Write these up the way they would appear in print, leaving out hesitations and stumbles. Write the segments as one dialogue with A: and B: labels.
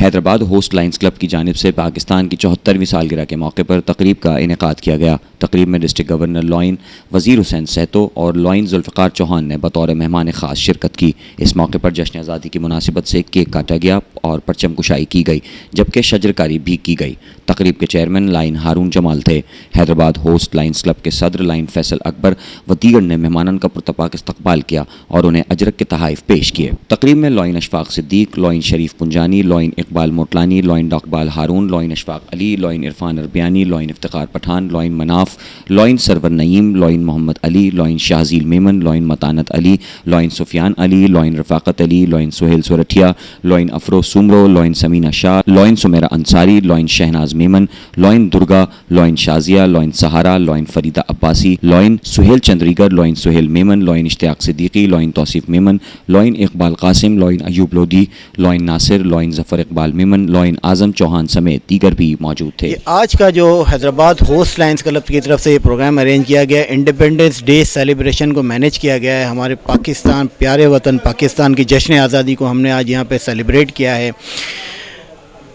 A: Hyderabad host lions club کی جانب سے پاکستان کی 74ویں سالگرہ کے موقع پر تقریب کا انعقاد کیا گیا۔ تقریب میں ڈسٹرکٹ گورنر لوئن وزیر حسین سہتو اور لوئن ذوالفقار چوہان نے بطور مہمان خاص شرکت کی۔ اس موقع پر جشن آزادی کی مناسبت سے کیک کاٹا گیا اور پرچم کشائی کی گئی، جبکہ شجرکاری بھی کی گئی۔ تقریب کے چیئرمین لائن ہارون جمال تھے۔ حیدرآباد ہوسٹ لائنز کلب کے صدر لائن فیصل اکبر و دیگر نے مہمانان کا پرتپاک استقبال کیا اور انہیں اجرک کے تحائف پیش کیے۔ تقریب میں lion Ashfaq Siddique, lion Sharif Punjani, lion Iqbal Motlani, lion ڈاکبال Haroon, lion Ashfaq Ali, lion Irfan Arbiyani, lion Iftikhar Pathan, lion Munaf, lion Sarwar Naeem, lion Muhammad Ali, lion Shahzeel Memon, lion Matanat Ali, lion Sufyan Ali, lion Rafaqat Ali, lion Sohail Sorathia, lion Afroz Soomro, lion Samina Shah, lion Sameera Ansari, lion Shahnaz Memon, lion Durga, lion Shazia, lion Sahara, lion Farida Abbasi, Lion Sohail Chundrigar, lion Sohail Memon, lion Ishtiaq Siddiqui, lion Tauseef Memon, lion Iqbal Qasim, lion Ayub Lodhi, lion Nasir, lion Zafar Iqbal Memon, lion Azam Chauhan سمیت دیگر بھی موجود تھے۔
B: آج کا جو Hyderabad host lions club کی طرف سے یہ پروگرام ارینج کیا گیا ہے، انڈیپینڈنس ڈے سیلیبریشن کو مینیج کیا گیا ہے۔ ہمارے پاکستان، پیارے وطن پاکستان کی جشن آزادی کو ہم نے آج یہاں پہ سیلیبریٹ کیا ہے۔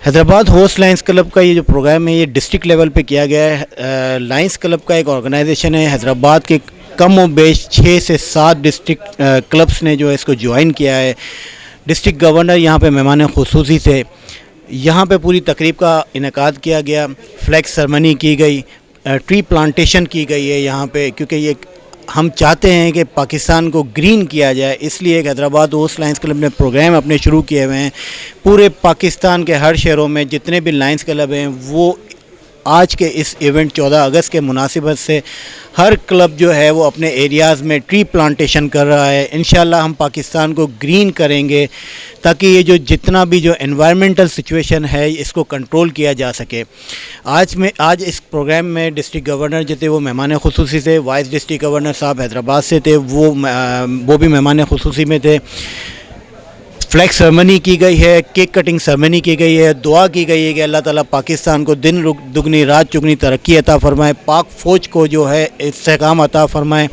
B: حیدرآباد ہوسٹ لائنز کلب کا یہ جو پروگرام ہے یہ ڈسٹرکٹ لیول پہ کیا گیا ہے۔ لائنز کلب کا ایک آرگنائزیشن ہے، حیدرآباد کے کم و بیش 6 سے 7 ڈسٹرکٹ کلبس نے جو ہے اس کو جوائن کیا ہے۔ ڈسٹرکٹ گورنر یہاں پہ مہمان خصوصی تھے۔ یہاں پہ پوری تقریب کا انعقاد کیا گیا، فلیگ سرمنی کی گئی، ٹری پلانٹیشن کی گئی ہے یہاں پہ، کیونکہ یہ ہم چاہتے ہیں کہ پاکستان کو گرین کیا جائے، اس لیے حیدرآباد ہوسٹ لائنز کلب نے پروگرام اپنے شروع کیے ہوئے ہیں۔ پورے پاکستان کے ہر شہروں میں جتنے بھی لائنز کلب ہیں وہ آج کے اس ایونٹ 14 اگست کے مناسبت سے ہر کلب جو ہے وہ اپنے ایریاز میں ٹری پلانٹیشن کر رہا ہے۔ انشاءاللہ ہم پاکستان کو گرین کریں گے تاکہ یہ جو جتنا بھی جو انوائرمنٹل سچویشن ہے اس کو کنٹرول کیا جا سکے۔ آج اس پروگرام میں ڈسٹرکٹ گورنر جو تھے وہ مہمان خصوصی تھے، وائس ڈسٹرکٹ گورنر صاحب حیدرآباد سے تھے، وہ بھی مہمان خصوصی میں تھے۔ فلیگ سرمنی کی گئی ہے، کیک کٹنگ سرمنی کی گئی ہے، دعا کی گئی ہے کہ اللہ تعالیٰ پاکستان کو دن دگنی رات چگنی ترقی عطا فرمائے، پاک فوج کو جو ہے استحکام عطا فرمائے،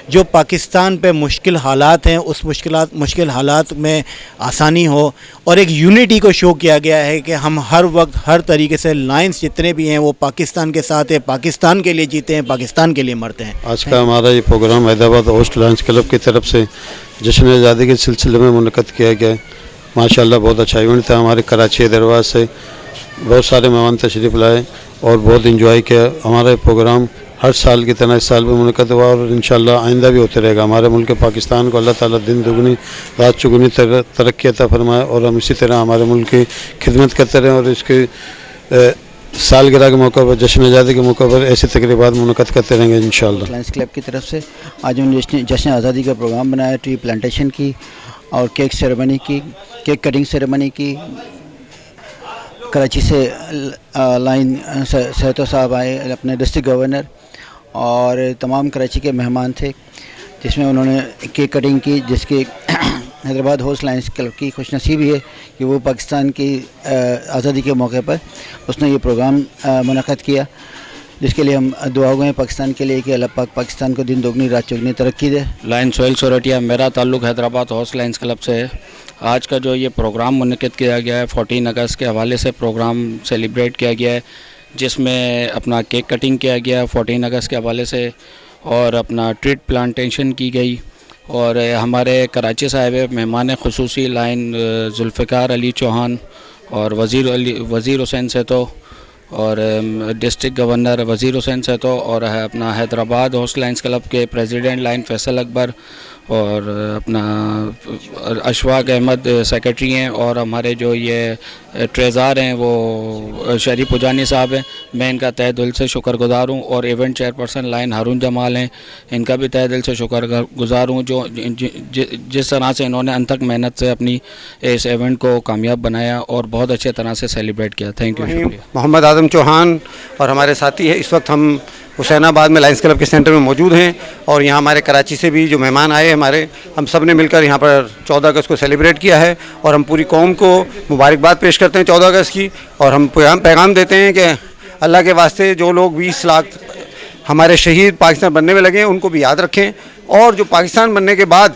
B: جو پاکستان پہ مشکل حالات ہیں اس مشکل حالات میں آسانی ہو، اور ایک یونٹی کو شو کیا گیا ہے کہ ہم ہر وقت ہر طریقے سے لائنز جتنے بھی ہیں وہ پاکستان کے ساتھ ہیں، پاکستان کے لیے جیتے ہیں، پاکستان کے لیے مرتے ہیں۔
C: آج کا ہمارا یہ programme Hyderabad host lions club کی طرف سے جشن آزادی کے سلسلے میں منعقد کیا گیا۔ ماشاءاللہ بہت اچھا ایونٹ تھا۔ ہمارے کراچی حیدرآباد سے بہت سارے مہمان تشریف لائے اور بہت انجوائے کیا۔ ہمارا پروگرام ہر سال کی طرح اس سال بھی منعقد ہوا اور انشاءاللہ آئندہ بھی ہوتے رہے گا۔ ہمارے ملک پاکستان کو اللہ تعالیٰ دن دگنی رات چگنی ترقی عطا فرمائے اور ہم اسی طرح ہمارے ملک کی خدمت کرتے رہیں اور اس کے سالگرہ کے موقع پر، جشن آزادی کے موقع پر ایسی تقریبات منعقد کرتے رہیں گے انشاءاللہ۔
D: لائنز کلب کی طرف سے آج ہم نے جشن آزادی کا پروگرام بنایا، ٹری پلانٹیشن کی اور کیک سیریمنی کی، کیک کٹنگ سیریمنی کی۔ کراچی سے لائن سہتو صاحب آئے، اپنے ڈسٹرکٹ گورنر، اور تمام کراچی کے مہمان تھے، جس میں انہوں نے کیک کٹنگ کی، جس کی حیدرآباد ہوسٹ لائنز کلب کی خوش نصیبی ہے کہ وہ پاکستان کی آزادی کے موقع پر اس نے یہ پروگرام منعقد کیا، جس کے لیے ہم دعا گوئے ہیں پاکستان کے لیے کہ اللہ پاک پاکستان کو دن دگنی رات چگنی ترقی دے۔
E: لائن سہیل سورٹھیا، میرا تعلق حیدرآباد ہوسٹ لائنز کلب سے ہے۔ آج کا جو یہ پروگرام منعقد کیا گیا ہے 14 اگست کے حوالے سے پروگرام سیلیبریٹ کیا گیا ہے، جس میں اپنا کیک کٹنگ کیا گیا 14 اگست کے حوالے سے، اور اپنا ٹری پلانٹیشن کی گئی، اور ہمارے کراچی صاحب مہمان خصوصی لائن ذوالفقار علی چوہان اور وزیر حسین سہتو اور ڈسٹرکٹ گورنر وزیر حسین سہتو، اور اپنا حیدرآباد ہوسٹ لائنز کلب کے پریزیڈنٹ لائن فیصل اکبر، اور اپنا اشفاق احمد سیکرٹری ہیں، اور ہمارے جو یہ ٹریزار ہیں وہ شریف پجانی صاحب ہیں۔ میں ان کا تہہ دل سے شکر گزار ہوں، اور ایونٹ چیئرپرسن لائن ہارون جمال ہیں، ان کا بھی تہہ دل سے شکر گزار ہوں، جو جس طرح سے انہوں نے انتھک محنت سے اپنی اس ایونٹ کو کامیاب بنایا اور بہت اچھے طرح سے سیلیبریٹ کیا۔ تھینک یو، شکریہ۔
F: محمد اعظم چوہان اور ہمارے ساتھی ہیں، اس وقت ہم حسین آباد میں لائنز کلب کے سینٹر میں موجود ہیں، اور یہاں ہمارے کراچی سے بھی جو مہمان آئے ہمارے، ہم سب نے مل کر یہاں پر 14 اگست کو سیلیبریٹ کیا ہے، اور ہم پوری قوم کو مبارکباد پیش کرتے ہیں 14 اگست کی، اور ہم پیغام دیتے ہیں کہ اللہ کے واسطے جو لوگ 20 لاکھ ہمارے شہید پاکستان بننے میں لگے ہیں ان کو بھی یاد رکھیں، اور جو پاکستان بننے کے بعد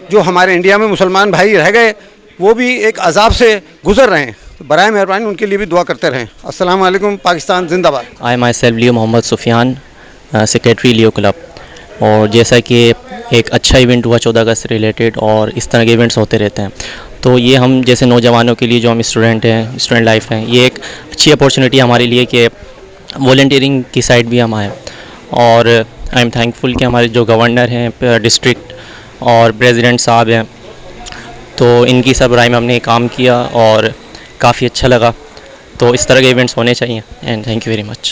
F: جو ہمارے انڈیا میں مسلمان بھائی رہ گئے وہ بھی ایک عذاب سے گزر رہے ہیں، برائے مہربانی ان کے لیے بھی دعا کرتے رہیں. السلام علیکم. پاکستان زندہ باد.
G: I myself Leo Muhammad Sufyan, secretary Leo club. اور جیسا کہ ایک اچھا ایونٹ ہوا 14 اگست سے ریلیٹڈ, اور اس طرح کے ایونٹس ہوتے رہتے ہیں, تو یہ ہم جیسے نوجوانوں کے لیے جو ہم اسٹوڈنٹ ہیں, اسٹوڈنٹ لائف ہیں, یہ ایک اچھی اپورچونیٹی ہمارے لیے کہ والنٹیئرنگ کی سائڈ بھی ہم آئیں. اور آئی ایم تھینکفل کہ ہمارے جو گورنر ہیں ڈسٹرکٹ اور پریزیڈنٹ صاحب ہیں, تو ان کی سربراہی میں ہم نے کام کیا اور کافی اچھا لگا. تو اس طرح کے ایونٹس ہونے چاہیے. And thank you very much.